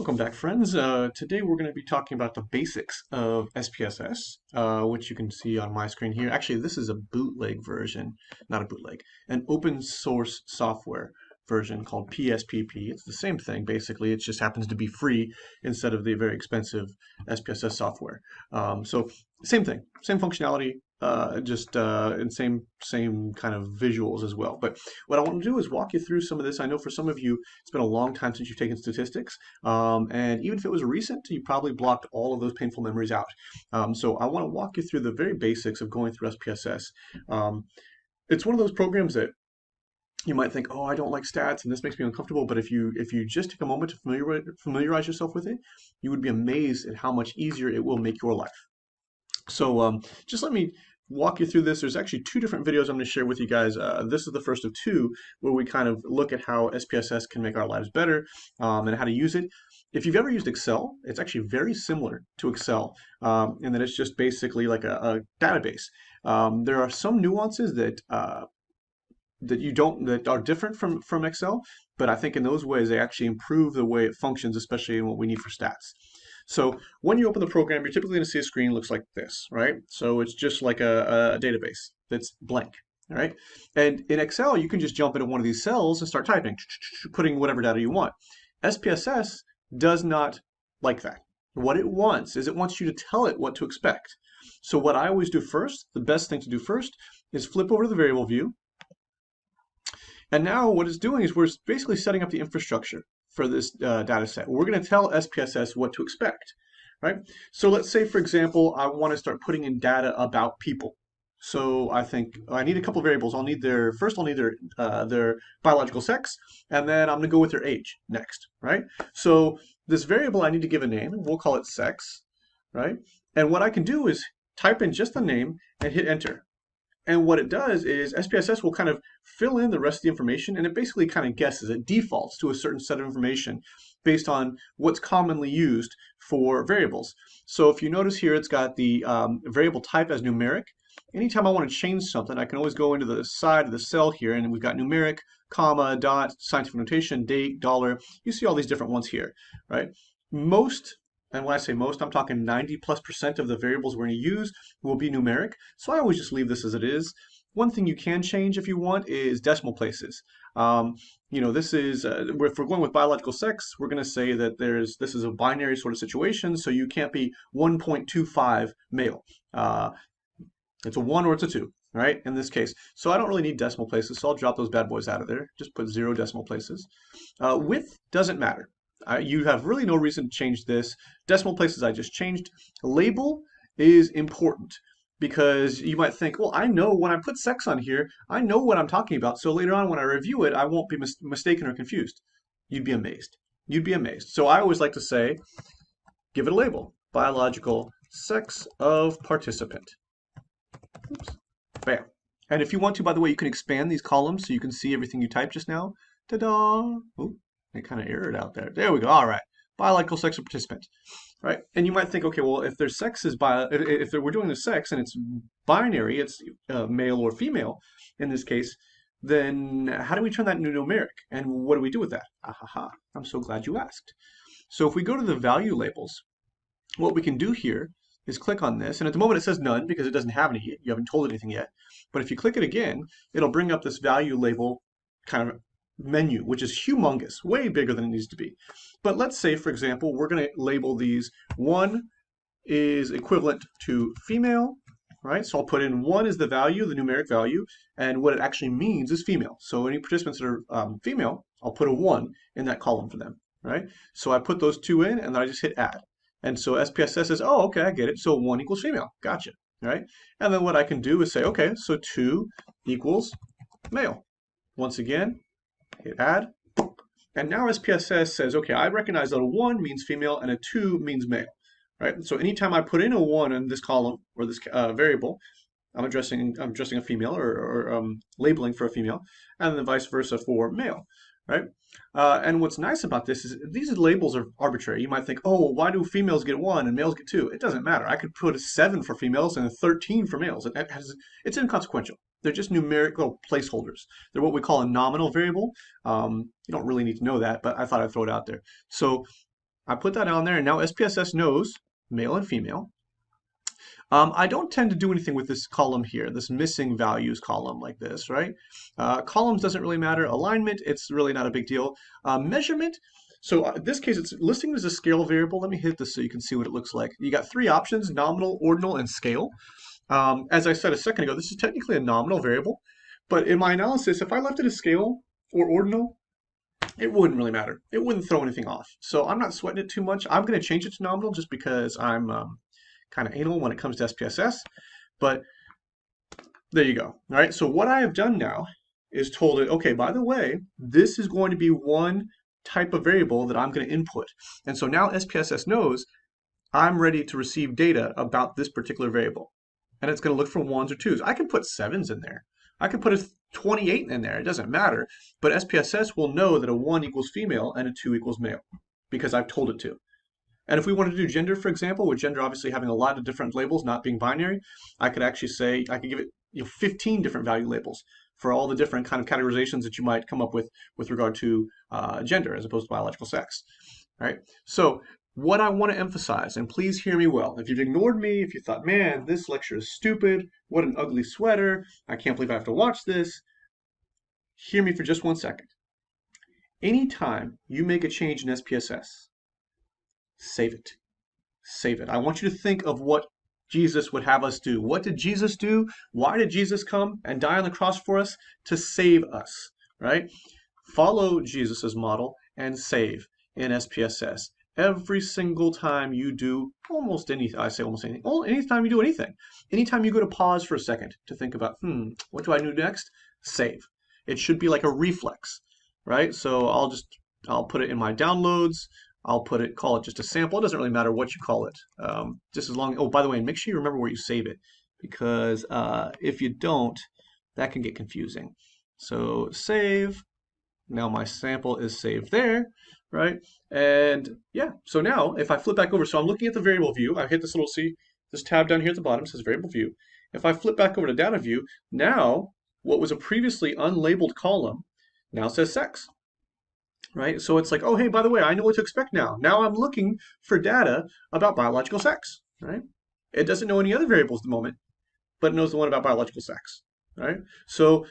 Welcome back, friends. Today we're going to be talking about the basics of SPSS, which you can see on my screen here. Actually, this is a bootleg version, not a bootleg, an open source software version called PSPP. It's the same thing, basically. It just happens to be free instead of the very expensive SPSS software. So same thing, same functionality, just and same kind of visuals as well. But what I want to do is walk you through some of this. I know for some of you, it's been a long time since you've taken statistics. And even if it was recent, you probably blocked all of those painful memories out. So I want to walk you through the very basics of going through SPSS. It's one of those programs that you might think, oh, I don't like stats and this makes me uncomfortable. But if you just take a moment to familiarize yourself with it, you would be amazed at how much easier it will make your life. So just let me walk you through this. There's actually two different videos I'm going to share with you guys. This is the first of two where we kind of look at how SPSS can make our lives better and how to use it. If you've ever used Excel, it's actually very similar to Excel in that it's just basically like a database. There are some nuances that that are different from Excel, but I think in those ways they actually improve the way it functions, especially in what we need for stats. So when you open the program, you're typically going to see a screen looks like this, right? So it's just like a database that's blank, all right? And in Excel, you can just jump into one of these cells and start typing, putting whatever data you want. SPSS does not like that. What it wants is it wants you to tell it what to expect. So what I always do first, the best thing to do first, is flip over to the variable view. And now what it's doing is we're basically setting up the infrastructure for this data set. We're going to tell SPSS what to expect, right? So let's say, for example, I want to start putting in data about people. So I think I need a couple of variables. I'll need their biological sex, and then I'm going to go with their age next, right? So this variable I need to give a name. We'll call it sex, right? And what I can do is type in just the name and hit enter. And what it does is SPSS will kind of fill in the rest of the information, and it basically kind of guesses. It defaults to a certain set of information based on what's commonly used for variables. So if you notice here, it's got the variable type as numeric. Anytime I want to change something, I can always go into the side of the cell here, and we've got numeric, comma, dot, scientific notation, date, dollar. You see all these different ones here, right? Most, and when I say most, I'm talking 90+% of the variables we're going to use will be numeric. So I always just leave this as it is. One thing you can change if you want is decimal places. This is, if we're going with biological sex, we're going to say that this is a binary sort of situation, so you can't be 1.25 male. It's a 1 or it's a 2, right, in this case. So I don't really need decimal places, so I'll drop those bad boys out of there. Just put 0 decimal places. Width doesn't matter. You have really no reason to change this. Decimal places I just changed. Label is important because you might think, well, I know when I put sex on here, I know what I'm talking about. So later on when I review it, I won't be mistaken or confused. You'd be amazed. You'd be amazed. So I always like to say, give it a label. Biological sex of participant. Oops. Bam. And if you want to, by the way, you can expand these columns so you can see everything you typed just now. Ta-da! Ooh. It kind of errored out there. There we go. All right. Biological sex of participant. Right. And you might think, okay, well, if their sex is if we're doing the sex and it's binary, it's male or female in this case, then how do we turn that into numeric? And what do we do with that? Ahaha. I'm so glad you asked. So if we go to the value labels, what we can do here is click on this. And at the moment it says none because it doesn't have any yet. You haven't told it anything yet. But if you click it again, it'll bring up this value label kind of menu, which is humongous, way bigger than it needs to be. But let's say, for example, we're going to label these 1 is equivalent to female, right? So I'll put in 1 is the value, the numeric value, and what it actually means is female. So any participants that are female, I'll put a 1 in that column for them, right? So I put those 2 in, and then I just hit add. And so SPSS says, oh, okay, I get it. So 1 equals female. Gotcha, right? And then what I can do is say, okay, so 2 equals male. Once again, hit add, and now SPSS says, okay, I recognize that a 1 means female and a 2 means male, right? So anytime I put in a 1 in this column or this variable, I'm addressing a female or labeling for a female, and then vice versa for male, right? And what's nice about this is these labels are arbitrary. You might think, oh, well, why do females get 1 and males get 2? It doesn't matter. I could put a 7 for females and a 13 for males. It's inconsequential. They're just numerical placeholders. They're what we call a nominal variable. You don't really need to know that, but I thought I'd throw it out there. So I put that on there, and now SPSS knows male and female. I don't tend to do anything with this column here, this missing values column like this, right? Columns doesn't really matter. Alignment, it's really not a big deal. Measurement, so in this case, it's listing as a scale variable. Let me hit this so you can see what it looks like. You got three options, nominal, ordinal, and scale. As I said a second ago, this is technically a nominal variable, but in my analysis, if I left it as scale or ordinal, it wouldn't really matter. It wouldn't throw anything off. So I'm not sweating it too much. I'm going to change it to nominal just because I'm kind of anal when it comes to SPSS, but there you go. All right, so what I have done now is told it, okay, by the way, this is going to be one type of variable that I'm going to input. And so now SPSS knows I'm ready to receive data about this particular variable. And it's going to look for ones or twos. I can put sevens in there. I can put a 28 in there. It doesn't matter. But SPSS will know that a 1 equals female and a 2 equals male because I've told it to. And if we wanted to do gender, for example, with gender obviously having a lot of different labels, not being binary, I could actually say, I could give it 15 different value labels for all the different kind of categorizations that you might come up with regard to gender as opposed to biological sex. All right. So what I want to emphasize, and please hear me well, if you've ignored me, if you thought, man, this lecture is stupid, what an ugly sweater, I can't believe I have to watch this, hear me for just 1 second. Anytime you make a change in SPSS, save it. Save it. I want you to think of what Jesus would have us do. What did Jesus do? Why did Jesus come and die on the cross for us? To save us, right? Follow Jesus's model and save in SPSS. Every single time you do almost anything, I say almost anything, anytime you do anything, anytime you go to pause for a second to think about, what do I do next? Save. It should be like a reflex, right? So I'll put it in my downloads. I'll call it just a sample. It doesn't really matter what you call it. Just as long, oh, by the way, make sure you remember where you save it because if you don't, that can get confusing. So save. Now my sample is saved there, right? And yeah, so now if I flip back over, so I'm looking at the variable view. I hit this tab down here at the bottom says variable view. If I flip back over to data view, now what was a previously unlabeled column now says sex. Right? So it's like, oh, hey, by the way, I know what to expect now. Now I'm looking for data about biological sex, right? It doesn't know any other variables at the moment, but it knows the one about biological sex, right? So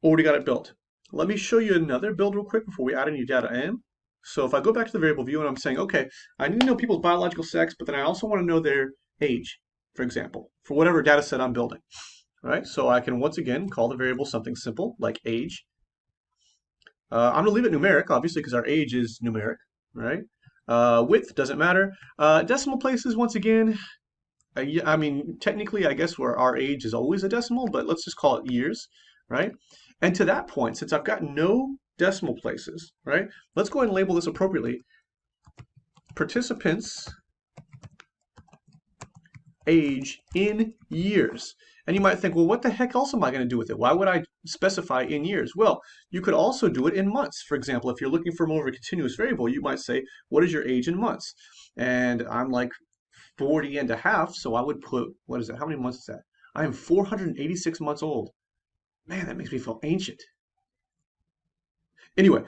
already got it built. Let me show you another build real quick before we add any data in. So if I go back to the variable view and I'm saying, okay, I need to know people's biological sex, but then I also want to know their age, for example, for whatever data set I'm building, right? So I can once again call the variable something simple like age. I'm going to leave it numeric, obviously, because our age is numeric, right? Width doesn't matter. Decimal places, once again, I mean, technically, I guess where our age is always a decimal, but let's just call it years, right? And to that point, since I've got no decimal places, right, let's go ahead and label this appropriately. Participants' age in years. And you might think, well, what the heck else am I going to do with it? Why would I specify in years? Well, you could also do it in months. For example, if you're looking for more of a continuous variable, you might say, what is your age in months? And I'm like 40 and a half, so I would put, what is it? How many months is that? I am 486 months old. Man, that makes me feel ancient. Anyway,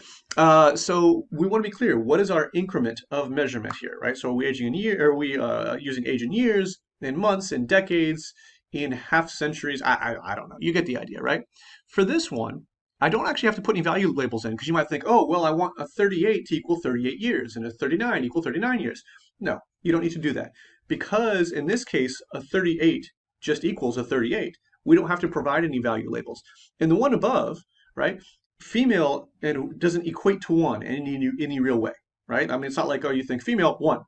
so we want to be clear. What is our increment of measurement here, right? So are we aging in year? Are we using age in years, in months, in decades, in half centuries? I don't know. You get the idea, right? For this one, I don't actually have to put any value labels in because you might think, oh, well, I want a 38 to equal 38 years and a 39 equal 39 years. No, you don't need to do that because in this case, a 38 just equals a 38. We don't have to provide any value labels. In the one above, right? Female and doesn't equate to 1 in any real way, right? I mean, it's not like, oh, you think female, 1.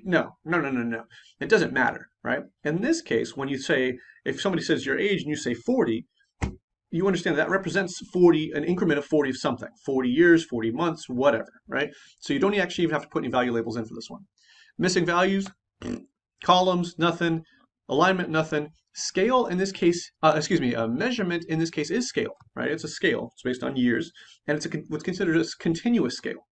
No. It doesn't matter, right? In this case, when you say, if somebody says your age and you say 40, you understand that represents 40, an increment of 40 of something, 40 years, 40 months, whatever, right? So you don't actually even have to put any value labels in for this one. Missing values, columns, nothing. Alignment, nothing. Scale in this case, measurement in this case is scale, right? It's a scale. It's based on years, and it's what's considered a continuous scale.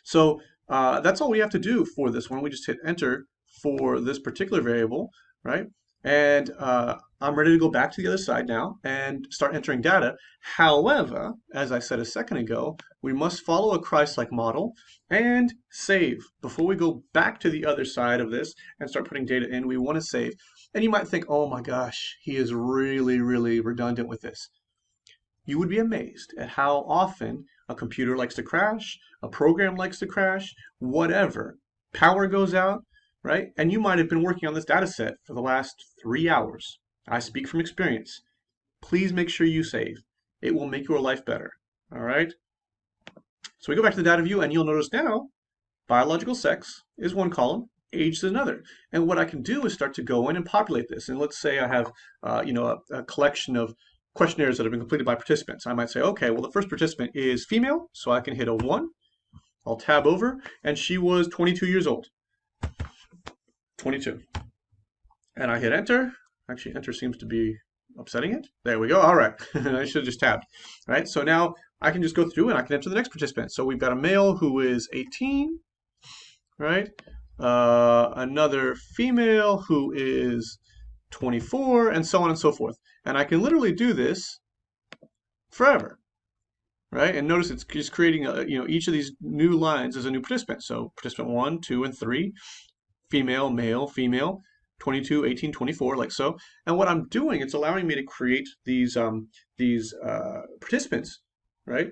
So that's all we have to do for this one. We just hit enter for this particular variable, right? And I'm ready to go back to the other side now and start entering data. However, as I said a second ago, we must follow a Christ-like model and save. Before we go back to the other side of this and start putting data in, we want to save. And you might think, oh my gosh, he is really, really redundant with this. You would be amazed at how often a computer likes to crash, a program likes to crash, whatever. Power goes out, right? And you might have been working on this data set for the last 3 hours. I speak from experience. Please make sure you save. It will make your life better. All right? So we go back to the data view, and you'll notice now biological sex is one column, age is another. And what I can do is start to go in and populate this. And let's say I have, a collection of questionnaires that have been completed by participants. I might say, okay, well, the first participant is female, so I can hit a 1. I'll tab over, and she was 22 years old. 22. And I hit enter. Actually, enter seems to be upsetting it. There we go. All right. I should have just tabbed. All right. So now I can just go through and I can enter the next participant. So we've got a male who is 18, right? Another female who is 24, and so on and so forth. And I can literally do this forever, right? And notice it's just creating each of these new lines is a new participant. So participant 1, 2, and 3, female, male, female, 22, 18, 24, like so. And what I'm doing, it's allowing me to create these participants, right,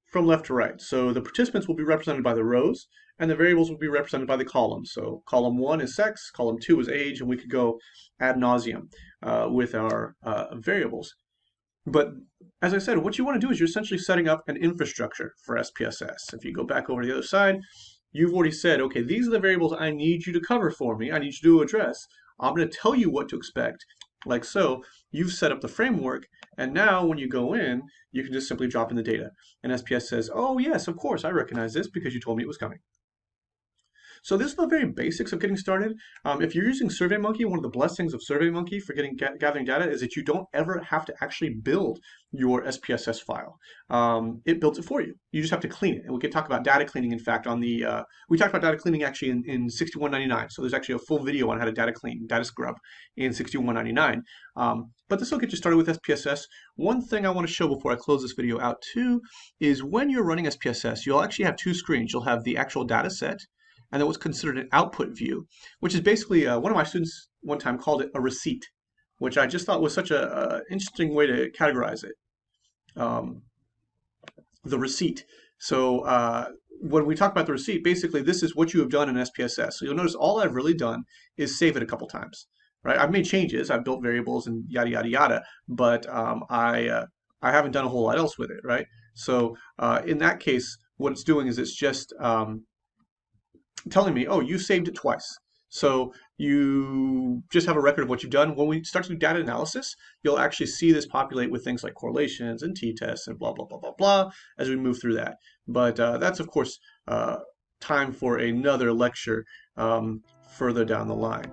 from left to right. So the participants will be represented by the rows, and the variables will be represented by the columns. So column 1 is sex, column 2 is age, and we could go ad nauseum with our variables. But as I said, what you want to do is you're essentially setting up an infrastructure for SPSS. If you go back over to the other side, you've already said, okay, these are the variables I need you to cover for me. I need you to address. I'm going to tell you what to expect. Like so, you've set up the framework, and now when you go in, you can just simply drop in the data. And SPS says, oh yes, of course, I recognize this because you told me it was coming. So this is the very basics of getting started. If you're using SurveyMonkey, one of the blessings of SurveyMonkey for gathering data is that you don't ever have to actually build your SPSS file. It builds it for you. You just have to clean it. And we can talk about data cleaning, in fact, on the, we talked about data cleaning actually in 6199. So there's actually a full video on how to data clean, data scrub in 6199. But this will get you started with SPSS. One thing I want to show before I close this video out too is when you're running SPSS, you'll actually have two screens. You'll have the actual data set, and then what's considered an output view, which is basically, one of my students one time called it a receipt, which I just thought was such a interesting way to categorize it. The receipt. So when we talk about the receipt, basically this is what you have done in SPSS. So you'll notice all I've really done is save it a couple times, right? I've made changes, I've built variables and yada, yada, yada, but I haven't done a whole lot else with it, right? So in that case, what it's doing is it's just telling me, oh, you saved it twice. So you just have a record of what you've done. When we start to do data analysis, you'll actually see this populate with things like correlations and t-tests and blah, blah, blah, blah, blah, as we move through that. But that's, of course, time for another lecture further down the line.